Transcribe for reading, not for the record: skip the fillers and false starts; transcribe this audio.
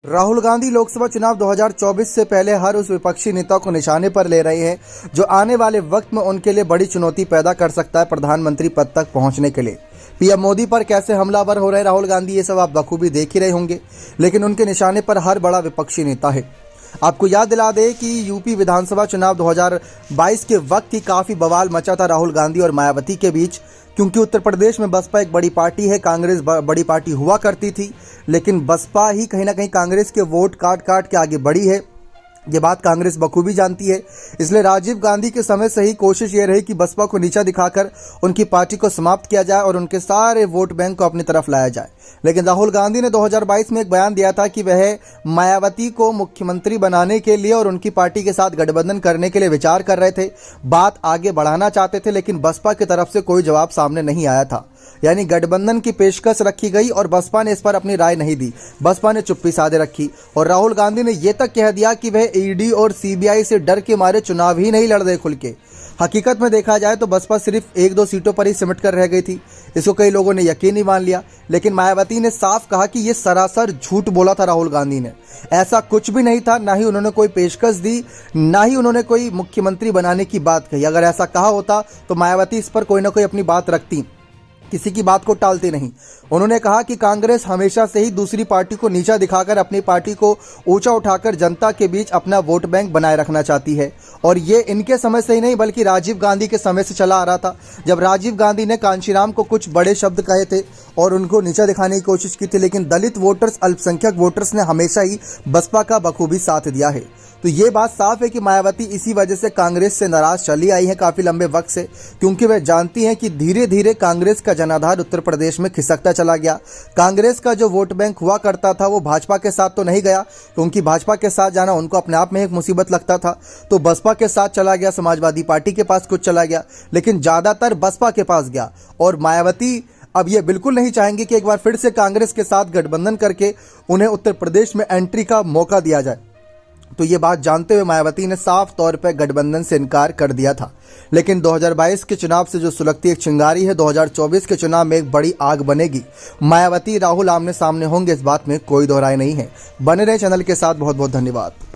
राहुल गांधी लोकसभा चुनाव 2024 से पहले हर उस विपक्षी नेता को निशाने पर ले रहे हैं जो आने वाले वक्त में उनके लिए बड़ी चुनौती पैदा कर सकता है प्रधानमंत्री पद तक पहुंचने के लिए। पीएम मोदी पर कैसे हमलावर हो रहे राहुल गांधी, ये सब आप बखूबी देख ही रहे होंगे, लेकिन उनके निशाने पर हर बड़ा विपक्षी नेता है। आपको याद दिला दें कि यूपी विधानसभा चुनाव 2022 के वक्त ही काफ़ी बवाल मचा था राहुल गांधी और मायावती के बीच, क्योंकि उत्तर प्रदेश में बसपा एक बड़ी पार्टी है, कांग्रेस बड़ी पार्टी हुआ करती थी, लेकिन बसपा ही कहीं ना कहीं कांग्रेस के वोट काट काट के आगे बढ़ी है। ये बात कांग्रेस बखूबी जानती है। इसलिए राजीव गांधी के समय से ही कोशिश ये रही कि बसपा को नीचा दिखाकर उनकी पार्टी को समाप्त किया जाए और उनके सारे वोट बैंक को अपनी तरफ लाया जाए। लेकिन राहुल गांधी ने 2022 में एक बयान दिया था कि वह मायावती को मुख्यमंत्री बनाने के लिए और उनकी पार्टी के साथ गठबंधन करने के लिए विचार कर रहे थे, बात आगे बढ़ाना चाहते थे, लेकिन बसपा की तरफ से कोई जवाब सामने नहीं आया था। यानी गठबंधन की पेशकश रखी गई और बसपा ने इस पर अपनी राय नहीं दी, बसपा ने चुप्पी साधे रखी और राहुल गांधी ने यह तक कह दिया कि वह ईडी और सीबीआई से डर के मारे चुनाव ही नहीं लड़ रहे खुल के। हकीकत में देखा जाए तो बसपा सिर्फ 1-2 सीटों पर ही सिमट कर रह गई थी। इसको कई लोगों ने यकीन ही मान लिया, लेकिन मायावती ने साफ कहा कि यह सरासर झूठ बोला था राहुल गांधी ने। ऐसा कुछ भी नहीं था, ना ही उन्होंने कोई पेशकश दी, ना ही उन्होंने कोई मुख्यमंत्री बनाने की बात कही। अगर ऐसा कहा होता तो मायावती इस पर कोई ना कोई अपनी बात रखती, किसी की बात को टालते नहीं। उन्होंने कहा कि कांग्रेस हमेशा से ही दूसरी पार्टी को नीचा दिखाकर अपनी पार्टी को ऊंचा उठाकर जनता के बीच अपना वोट बैंक बनाए रखना चाहती है, और ये इनके समय से ही नहीं बल्कि राजीव गांधी के समय से चला आ रहा था। जब राजीव गांधी ने कांशीराम को कुछ बड़े शब्द कहे थे और उनको नीचा दिखाने की कोशिश की थी, लेकिन दलित वोटर्स, अल्पसंख्यक वोटर्स ने हमेशा ही बसपा का बखूबी साथ दिया है। तो ये बात साफ है कि मायावती इसी वजह से कांग्रेस से नाराज चली आई है काफी लंबे वक्त से, क्योंकि वह जानती हैं कि धीरे धीरे कांग्रेस का जनाधार उत्तर प्रदेश में खिसकता चला गया। कांग्रेस का जो वोट बैंक हुआ करता था वो भाजपा के साथ तो नहीं गया, क्योंकि भाजपा के साथ जाना उनको अपने आप में एक मुसीबत लगता था, तो बसपा के साथ चला गया, समाजवादी पार्टी के पास कुछ चला गया, लेकिन ज्यादातर बसपा के पास गया। और मायावती अब ये बिल्कुल नहीं चाहेंगे कि एक बार फिर से कांग्रेस के साथ गठबंधन करके उन्हें उत्तर प्रदेश में एंट्री का मौका दिया जाए। तो ये बात जानते हुए मायावती ने साफ तौर पर गठबंधन से इनकार कर दिया था। लेकिन 2022 के चुनाव से जो सुलगती एक चिंगारी है, 2024 के चुनाव में एक बड़ी आग बनेगी। मायावती राहुल आमने सामने होंगे, इस बात में कोई दो राय नहीं है। बने रहे चैनल के साथ। बहुत बहुत धन्यवाद।